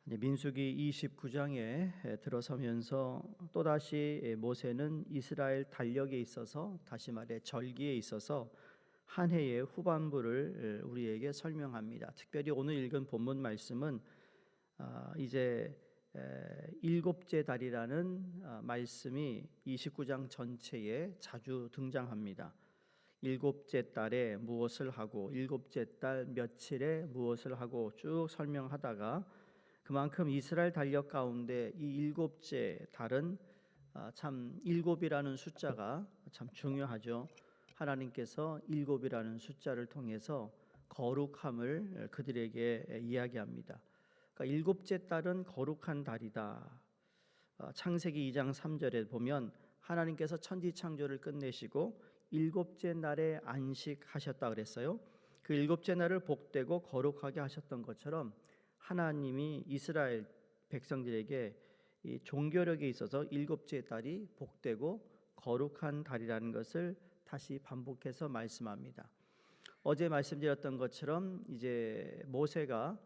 민수기 29장에 들어서면서 또다시 모세는 이스라엘 달력에 있어서, 다시 말해 절기에 있어서 한 해의 후반부를 우리에게 설명합니다. 특별히 오늘 읽은 본문 말씀은 이제 일곱째 달이라는 말씀이 29장 전체에 자주 등장합니다. 일곱째 달에 무엇을 하고, 일곱째 달 며칠에 무엇을 하고 쭉 설명하다가, 그만큼 이스라엘 달력 가운데 이 일곱째 달은 참 일곱이라는 숫자가 참 중요하죠. 하나님께서 일곱이라는 숫자를 통해서 거룩함을 그들에게 이야기합니다. 그러니까 일곱째 달은 거룩한 달이다. 창세기 2장 3절에 보면 하나님께서 천지 창조를 끝내시고 일곱째 날에 안식하셨다 그랬어요. 그 일곱째 날을 복되고 거룩하게 하셨던 것처럼 하나님이 이스라엘 백성들에게 이 종교력에 있어서 일곱째 달이 복되고 거룩한 달이라는 것을 다시 반복해서 말씀합니다. 어제 말씀드렸던 것처럼 이제 모세가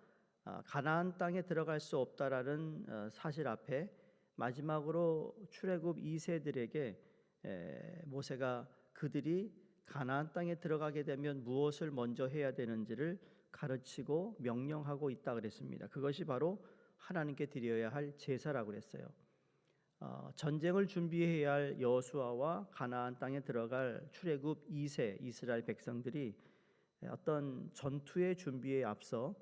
가나안 땅에 들어갈 수 없다라는 사실 앞에 마지막으로 출애굽 2세들에게 모세가 그들이 가나안 땅에 들어가게 되면 무엇을 먼저 해야 되는지를 가르치고 명령하고 있다 그랬습니다. 그것이 바로 하나님께 드려야 할 제사라고 그랬어요. 전쟁을 준비해야 할 여호수아와 가나안 땅에 들어갈 출애굽 2세 이스라엘 백성들이 어떤 전투의 준비에 앞서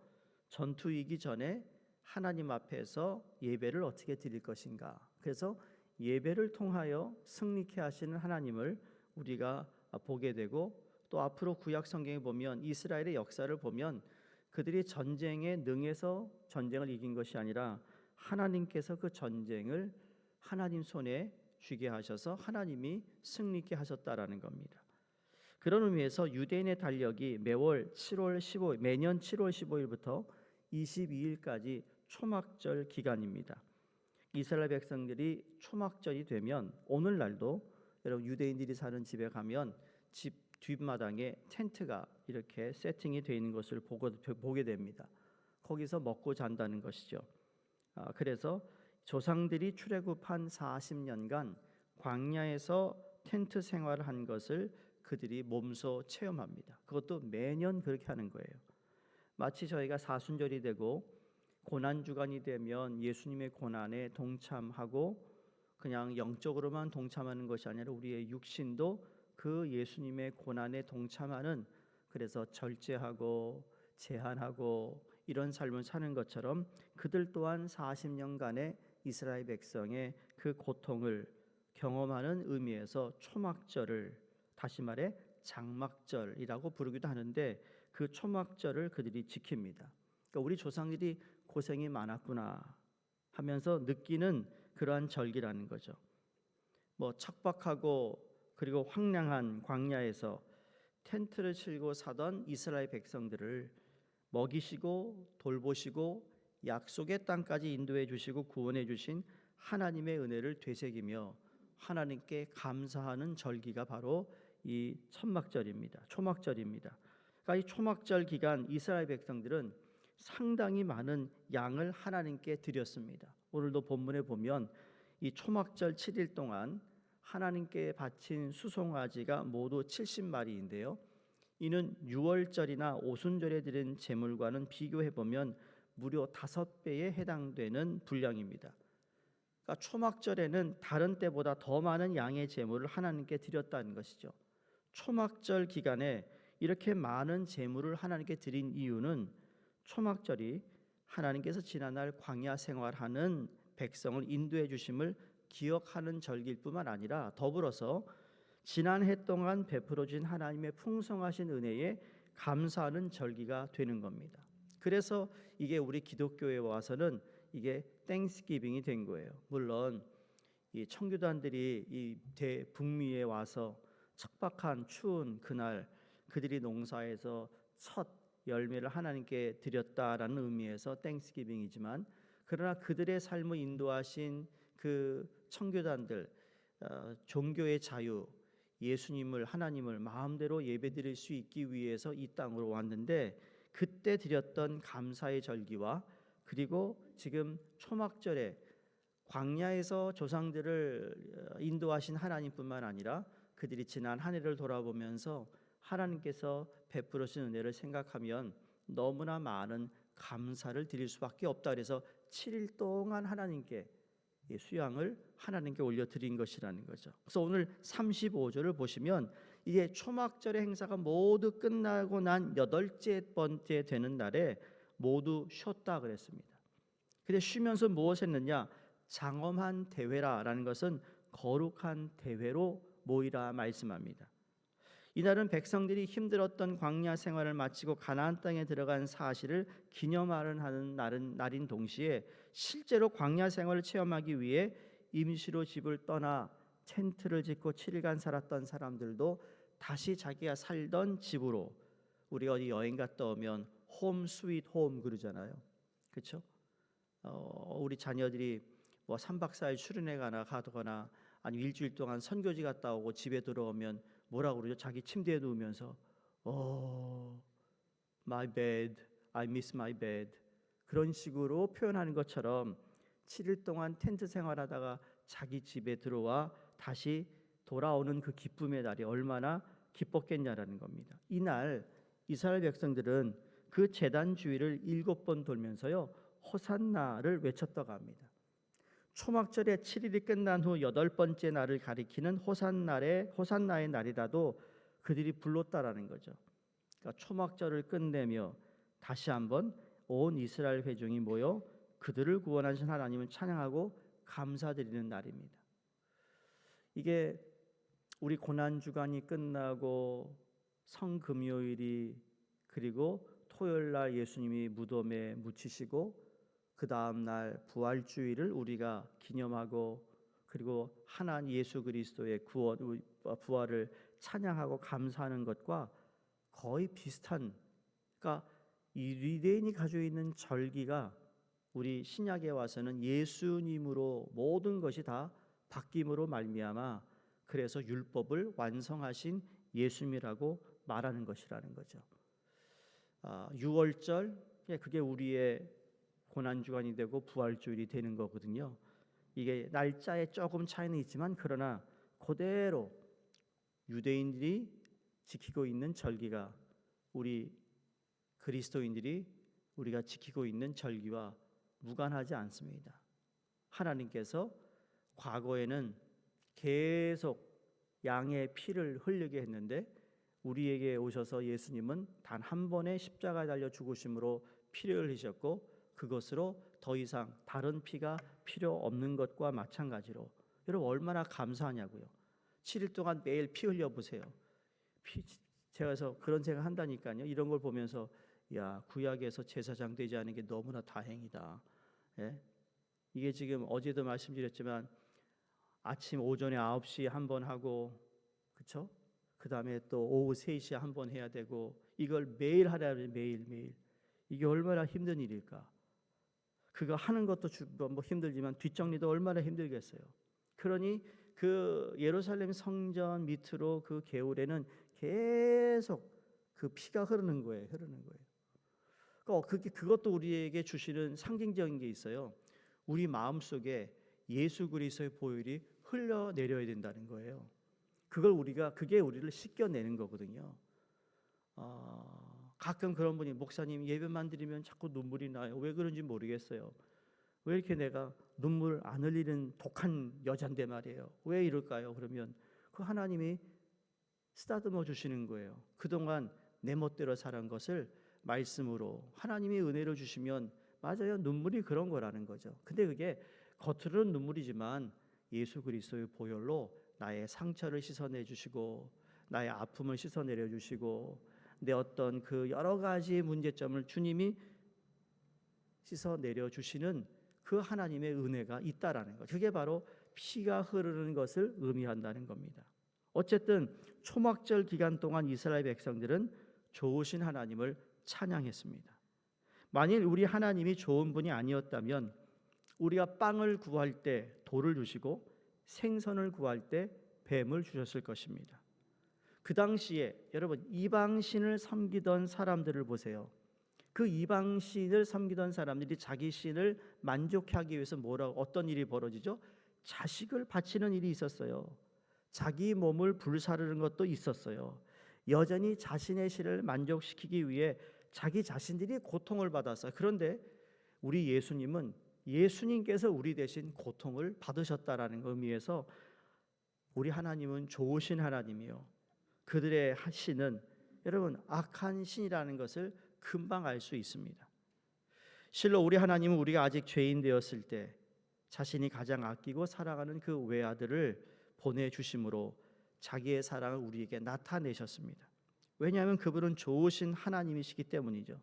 전투이기 전에 하나님 앞에서 예배를 어떻게 드릴 것인가. 그래서 예배를 통하여 승리케 하시는 하나님을 우리가 보게 되고, 또 앞으로 구약 성경에 보면 이스라엘의 역사를 보면 그들이 전쟁에 능해서 전쟁을 이긴 것이 아니라 하나님께서 그 전쟁을 하나님 손에 쥐게 하셔서 하나님이 승리케 하셨다라는 겁니다. 그런 의미에서 유대인의 달력이 매년 7월 15일부터 22일까지 초막절 기간입니다. 이스라엘 백성들이 초막절이 되면 오늘날도 여러분 유대인들이 사는 집에 가면 집 뒷마당에 텐트가 이렇게 세팅이 되어 있는 것을 보게 됩니다. 거기서 먹고 잔다는 것이죠. 그래서 조상들이 출애굽한 40년간 광야에서 텐트 생활을 한 것을 그들이 몸소 체험합니다. 그것도 매년 그렇게 하는 거예요. 마치 저희가 사순절이 되고 고난주간이 되면 예수님의 고난에 동참하고 그냥 영적으로만 동참하는 것이 아니라 우리의 육신도 그 예수님의 고난에 동참하는, 그래서 절제하고 제한하고 이런 삶을 사는 것처럼 그들 또한 40년간의 이스라엘 백성의 그 고통을 경험하는 의미에서 초막절을, 다시 말해 장막절이라고 부르기도 하는데, 그 초막절을 그들이 지킵니다. 그러니까 우리 조상들이 고생이 많았구나 하면서 느끼는 그러한 절기라는 거죠. 척박하고 그리고 황량한 광야에서 텐트를 치고 사던 이스라엘 백성들을 먹이시고 돌보시고 약속의 땅까지 인도해 주시고 구원해 주신 하나님의 은혜를 되새기며 하나님께 감사하는 절기가 바로 이 천막절입니다. 초막절입니다. 그러니까 이 초막절 기간 이스라엘 백성들은 상당히 많은 양을 하나님께 드렸습니다. 오늘도 본문에 보면 이 초막절 7일 동안 하나님께 바친 수송아지가 모두 70마리인데요. 이는 6월절이나 오순절에 드린 제물과는 비교해 보면 무려 5배에 해당되는 분량입니다. 그러니까 초막절에는 다른 때보다 더 많은 양의 제물을 하나님께 드렸다는 것이죠. 초막절 기간에 이렇게 많은 제물을 하나님께 드린 이유는 초막절이 하나님께서 지난날 광야 생활하는 백성을 인도해 주심을 기억하는 절기일 뿐만 아니라 더불어서 지난 해 동안 베풀어진 하나님의 풍성하신 은혜에 감사하는 절기가 되는 겁니다. 그래서 이게 우리 기독교에 와서는 이게 땡스기빙이 된 거예요. 물론 이 청교도인들이 이 대북미에 와서 척박한 추운 그날 그들이 농사에서 첫 열매를 하나님께 드렸다라는 의미에서 땡스기빙이지만, 그러나 그들의 삶을 인도하신 그 청교도인들, 종교의 자유, 예수님을, 하나님을 마음대로 예배드릴 수 있기 위해서 이 땅으로 왔는데, 그때 드렸던 감사의 절기와 그리고 지금 초막절에 광야에서 조상들을 인도하신 하나님뿐만 아니라 그들이 지난 한 해를 돌아보면서 하나님께서 베풀으신 은혜를 생각하면 너무나 많은 감사를 드릴 수밖에 없다. 그래서 7일 동안 하나님께 수양을 하나님께 올려드린 것이라는 거죠. 그래서 오늘 35절을 보시면 이게 초막절의 행사가 모두 끝나고 난 8번째 되는 날에 모두 쉬었다 그랬습니다. 근데 쉬면서 무엇을 했느냐? 장엄한 대회라라는 것은 거룩한 대회로 모이라 말씀합니다. 이날은 백성들이 힘들었던 광야 생활을 마치고 가나안 땅에 들어간 사실을 기념하는 날인 동시에 실제로 광야 생활을 체험하기 위해 임시로 집을 떠나 텐트를 짓고 7일간 살았던 사람들도 다시 자기가 살던 집으로, 우리 어디 여행 갔다 오면 홈 스윗 홈 그러잖아요. 그렇죠? 우리 자녀들이 뭐 3박 4일 수련회 가거나 아니 일주일 동안 선교지 갔다 오고 집에 들어오면 뭐라고 그러죠? 자기 침대에 누우면서 my bed, I miss my bed 그런 식으로 표현하는 것처럼 7일 동안 텐트 생활하다가 자기 집에 들어와 다시 돌아오는 그 기쁨의 날이 얼마나 기뻤겠냐라는 겁니다. 이날 이스라엘 백성들은 그 제단 주위를 7번 돌면서요 호산나를 외쳤다고 합니다. 초막절의 7일이 끝난 후 8번째 날을 가리키는 호산나의 날이라도 그들이 불렀다라는 거죠. 그러니까 초막절을 끝내며 다시 한번 온 이스라엘 회중이 모여 그들을 구원하신 하나님을 찬양하고 감사드리는 날입니다. 이게 우리 고난 주간이 끝나고 성금요일이 그리고 토요일 날 예수님이 무덤에 묻히시고 그 다음 날 부활주일을 우리가 기념하고 그리고 하나님 예수 그리스도의 부활을 찬양하고 감사하는 것과 거의 비슷한, 그러니까 이 유대인이 가지고 있는 절기가 우리 신약에 와서는 예수님으로 모든 것이 다 바뀜으로 말미암아 그래서 율법을 완성하신 예수님이라고 말하는 것이라는 거죠. 6월절 그게 우리의 고난주간이 되고 부활주일이 되는 거거든요. 이게 날짜에 조금 차이는 있지만 그러나 그대로 유대인들이 지키고 있는 절기가 우리 그리스도인들이 우리가 지키고 있는 절기와 무관하지 않습니다. 하나님께서 과거에는 계속 양의 피를 흘리게 했는데 우리에게 오셔서 예수님은 단 한 번의 십자가에 달려 죽으심으로 피를 흘리셨고 그것으로 더 이상 다른 피가 필요 없는 것과 마찬가지로 여러분 얼마나 감사하냐고요. 7일 동안 매일 피 흘려보세요. 제가 그래서 그런 생각 한다니까요. 이런 걸 보면서 야 구약에서 제사장 되지 않은 게 너무나 다행이다. 예? 이게 지금 어제도 말씀드렸지만 아침 오전에 9시에 한 번 하고 그렇죠? 그 다음에 또 오후 3시에 한 번 해야 되고 이걸 매일 하라는 매일 이게 얼마나 힘든 일일까. 그거 하는 것도 뭐 힘들지만 뒷정리도 얼마나 힘들겠어요. 그러니 그 예루살렘 성전 밑으로 그 개울에는 계속 그 피가 흐르는 거예요. 그것도 우리에게 주시는 상징적인 게 있어요. 우리 마음속에 예수 그리스도의 보혈이 흘러내려야 된다는 거예요. 그게 우리를 씻겨내는 거거든요. 가끔 그런 분이 목사님 예배만 드리면 자꾸 눈물이 나요. 왜 그런지 모르겠어요. 왜 이렇게 내가 눈물 안 흘리는 독한 여잔데 말이에요. 왜 이럴까요? 그러면 그 하나님이 쓰다듬어 주시는 거예요. 그동안 내 멋대로 살은 것을 말씀으로 하나님이 은혜를 주시면 맞아요. 눈물이 그런 거라는 거죠. 근데 그게 겉으로는 눈물이지만 예수 그리스도의 보혈로 나의 상처를 씻어내 주시고 나의 아픔을 씻어내려 주시고 내 어떤 그 여러 가지 문제점을 주님이 씻어내려 주시는 그 하나님의 은혜가 있다라는 것. 그게 바로 피가 흐르는 것을 의미한다는 겁니다. 어쨌든 초막절 기간 동안 이스라엘 백성들은 좋으신 하나님을 찬양했습니다. 만일 우리 하나님이 좋은 분이 아니었다면 우리가 빵을 구할 때 돌을 주시고 생선을 구할 때 뱀을 주셨을 것입니다. 그 당시에 여러분 이방신을 섬기던 사람들을 보세요. 그 이방 신을 섬기던 사람들이 자기 신을 만족하기 위해서 어떤 일이 벌어지죠? 자식을 바치는 일이 있었어요. 자기 몸을 불사르는 것도 있었어요. 여전히 자신의 신을 만족시키기 위해 자기 자신들이 고통을 받았어요. 그런데 우리 예수님께서 우리 대신 고통을 받으셨다라는 의미에서 우리 하나님은 좋으신 하나님이요, 그들의 신은 여러분 악한 신이라는 것을 금방 알 수 있습니다. 실로 우리 하나님은 우리가 아직 죄인 되었을 때 자신이 가장 아끼고 사랑하는 그 외아들을 보내주심으로 자기의 사랑을 우리에게 나타내셨습니다. 왜냐하면 그분은 좋으신 하나님이시기 때문이죠.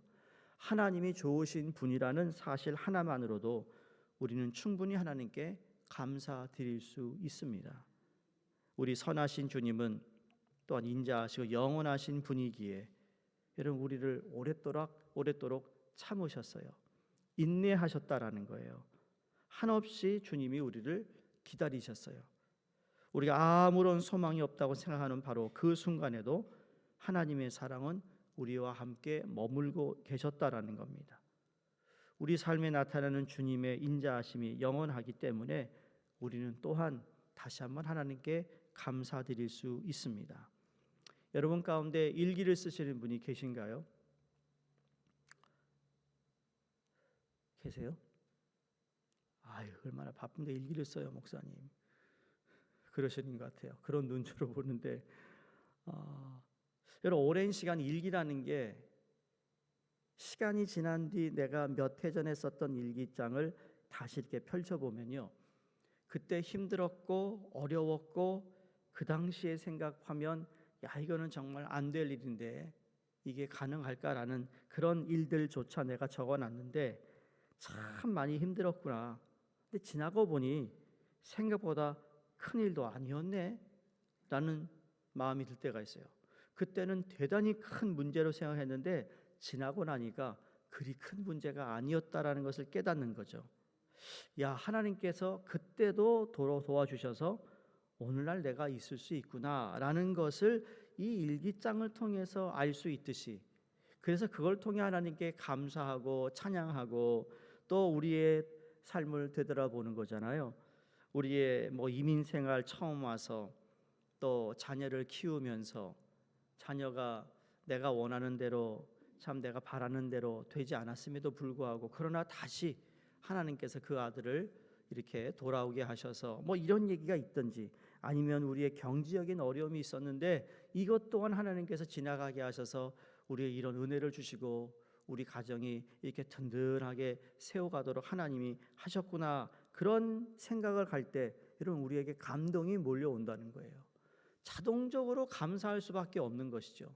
하나님이 좋으신 분이라는 사실 하나만으로도 우리는 충분히 하나님께 감사드릴 수 있습니다. 우리 선하신 주님은 또한 인자하시고 영원하신 분이기에 여러분 우리를 오랫도록 참으셨어요. 인내하셨다라는 거예요. 한없이 주님이 우리를 기다리셨어요. 우리가 아무런 소망이 없다고 생각하는 바로 그 순간에도 하나님의 사랑은 우리와 함께 머물고 계셨다라는 겁니다. 우리 삶에 나타나는 주님의 인자하심이 영원하기 때문에 우리는 또한 다시 한번 하나님께 감사드릴 수 있습니다. 여러분 가운데 일기를 쓰시는 분이 계신가요? 계세요? 아유, 얼마나 바쁜데 일기를 써요, 목사님. 그러시는 것 같아요. 그런 눈초로 보는데 여러분 오랜 시간 일기라는 게 시간이 지난 뒤 내가 몇 해 전에 썼던 일기장을 다시 이렇게 펼쳐보면요, 그때 힘들었고 어려웠고 그 당시에 생각하면 야, 이거는 정말 안 될 일인데 이게 가능할까라는 그런 일들조차 내가 적어놨는데 참 많이 힘들었구나. 근데 지나고 보니 생각보다 큰 일도 아니었네 라는 마음이 들 때가 있어요. 그때는 대단히 큰 문제로 생각했는데 지나고 나니까 그리 큰 문제가 아니었다라는 것을 깨닫는 거죠. 야, 하나님께서 그때도 도와주셔서 오늘날 내가 있을 수 있구나라는 것을 이 일기장을 통해서 알 수 있듯이, 그래서 그걸 통해 하나님께 감사하고 찬양하고 또 우리의 삶을 되돌아보는 거잖아요. 우리의 이민 생활 처음 와서 또 자녀를 키우면서 자녀가 내가 원하는 대로 참 내가 바라는 대로 되지 않았음에도 불구하고 그러나 다시 하나님께서 그 아들을 이렇게 돌아오게 하셔서 이런 얘기가 있든지, 아니면 우리의 경제적인 어려움이 있었는데 이것 또한 하나님께서 지나가게 하셔서 우리의 이런 은혜를 주시고 우리 가정이 이렇게 든든하게 세워가도록 하나님이 하셨구나, 그런 생각을 할 때 여러분 우리에게 감동이 몰려온다는 거예요. 자동적으로 감사할 수밖에 없는 것이죠.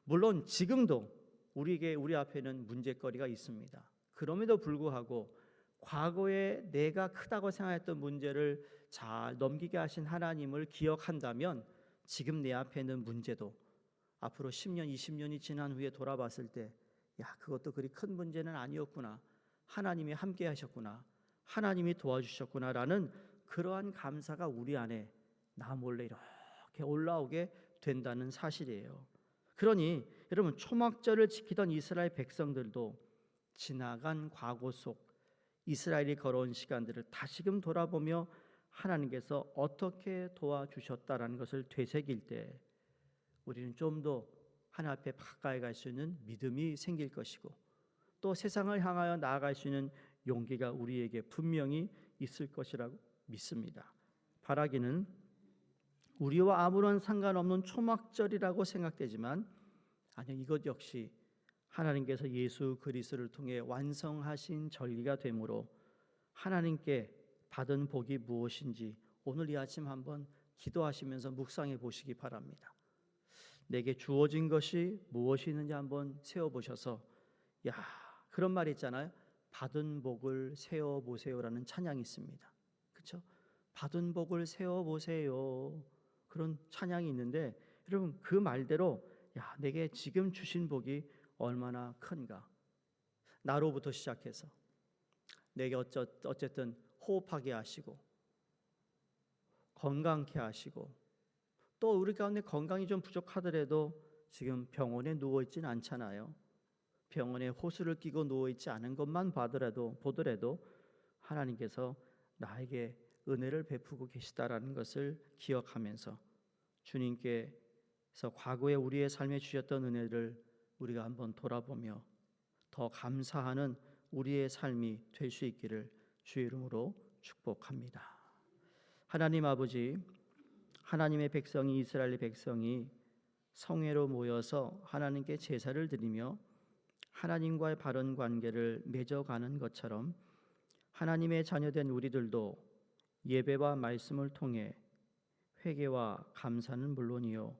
물론 지금도 우리 앞에는 문제거리가 있습니다. 그럼에도 불구하고 과거에 내가 크다고 생각했던 문제를 잘 넘기게 하신 하나님을 기억한다면 지금 내 앞에 있는 문제도 앞으로 10년, 20년이 지난 후에 돌아봤을 때 야, 그것도 그리 큰 문제는 아니었구나, 하나님이 함께 하셨구나, 하나님이 도와주셨구나라는 그러한 감사가 우리 안에 나 몰래 이렇게 올라오게 된다는 사실이에요. 그러니 여러분 초막절을 지키던 이스라엘 백성들도 지나간 과거 속 이스라엘이 걸어온 시간들을 다시금 돌아보며 하나님께서 어떻게 도와주셨다라는 것을 되새길 때 우리는 좀 더 하나님 앞에 가까이 갈 수 있는 믿음이 생길 것이고 또 세상을 향하여 나아갈 수 있는 용기가 우리에게 분명히 있을 것이라고 믿습니다. 바라기는 우리와 아무런 상관없는 초막절이라고 생각되지만 아니요, 이것 역시 하나님께서 예수 그리스도를 통해 완성하신 절기가 되므로 하나님께 받은 복이 무엇인지 오늘 이 아침 한번 기도하시면서 묵상해 보시기 바랍니다. 내게 주어진 것이 무엇이 있는지 한번 세어보셔서 야, 그런 말 있잖아요. 받은 복을 세어보세요라는 찬양이 있습니다. 그렇죠? 받은 복을 세어보세요, 그런 찬양이 있는데 여러분 그 말대로 야, 내게 지금 주신 복이 얼마나 큰가, 나로부터 시작해서 내게 어쨌든 호흡하게 하시고 건강케 하시고 또 우리 가운데 건강이 좀 부족하더라도 지금 병원에 누워있진 않잖아요. 병원에 호수를 끼고 누워 있지 않은 것만 보더라도 하나님께서 나에게 은혜를 베푸고 계시다라는 것을 기억하면서 주님께서 과거에 우리의 삶에 주셨던 은혜를 우리가 한번 돌아보며 더 감사하는 우리의 삶이 될 수 있기를 주의 이름으로 축복합니다. 하나님 아버지, 하나님의 백성이, 이스라엘 백성이 성회로 모여서 하나님께 제사를 드리며 하나님과의 바른 관계를 맺어가는 것처럼 하나님의 자녀된 우리들도 예배와 말씀을 통해 회개와 감사는 물론이요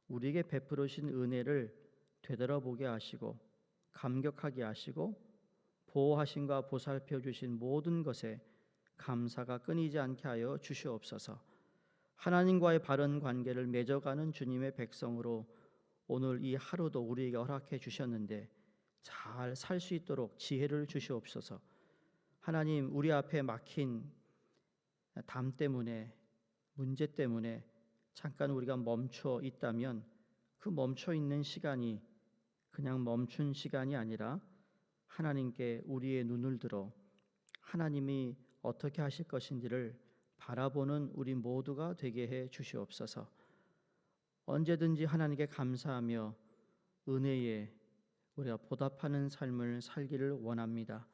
우리에게 베풀으신 은혜를 되돌아보게 하시고 감격하게 하시고 보호하심과 보살펴 주신 모든 것에 감사가 끊이지 않게 하여 주시옵소서. 하나님과의 바른 관계를 맺어가는 주님의 백성으로 오늘 이 하루도 우리에게 허락해 주셨는데 잘 살 수 있도록 지혜를 주시옵소서. 하나님, 우리 앞에 막힌 담 때문에, 문제 때문에 잠깐 우리가 멈춰 있다면 그 멈춰 있는 시간이 그냥 멈춘 시간이 아니라 하나님께 우리의 눈을 들어 하나님이 어떻게 하실 것인지를 바라보는 우리 모두가 되게 해 주시옵소서. 언제든지 하나님께 감사하며 은혜에 우리가 보답하는 삶을 살기를 원합니다.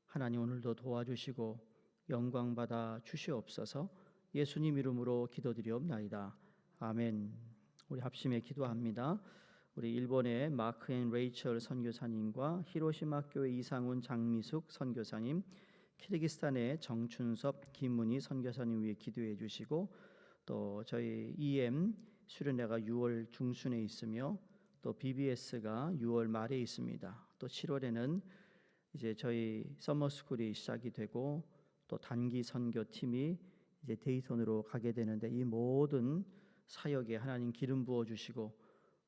하나님, 오늘도 도와주시고 영광 받아 주시옵소서. 예수님 이름으로 기도드리옵나이다. 아멘. 우리 합심에 기도합니다. 우리 일본의 마크 앤 레이첼 선교사님과 히로시마 교회 이상훈 장미숙 선교사님, 키르기스탄의 정춘섭 김문희 선교사님 위해 기도해 주시고, 또 저희 EM 수련회가 6월 중순에 있으며 또 BBS가 6월 말에 있습니다. 또 7월에는 이제 저희 서머스쿨이 시작이 되고 또 단기 선교팀이 이제 데이턴으로 가게 되는데 이 모든 사역에 하나님 기름 부어 주시고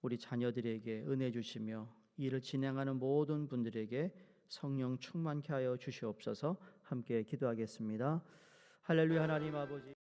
우리 자녀들에게 은혜 주시며 이를 진행하는 모든 분들에게 성령 충만케 하여 주시옵소서. 함께 기도하겠습니다. 할렐루야. 하나님 아버지.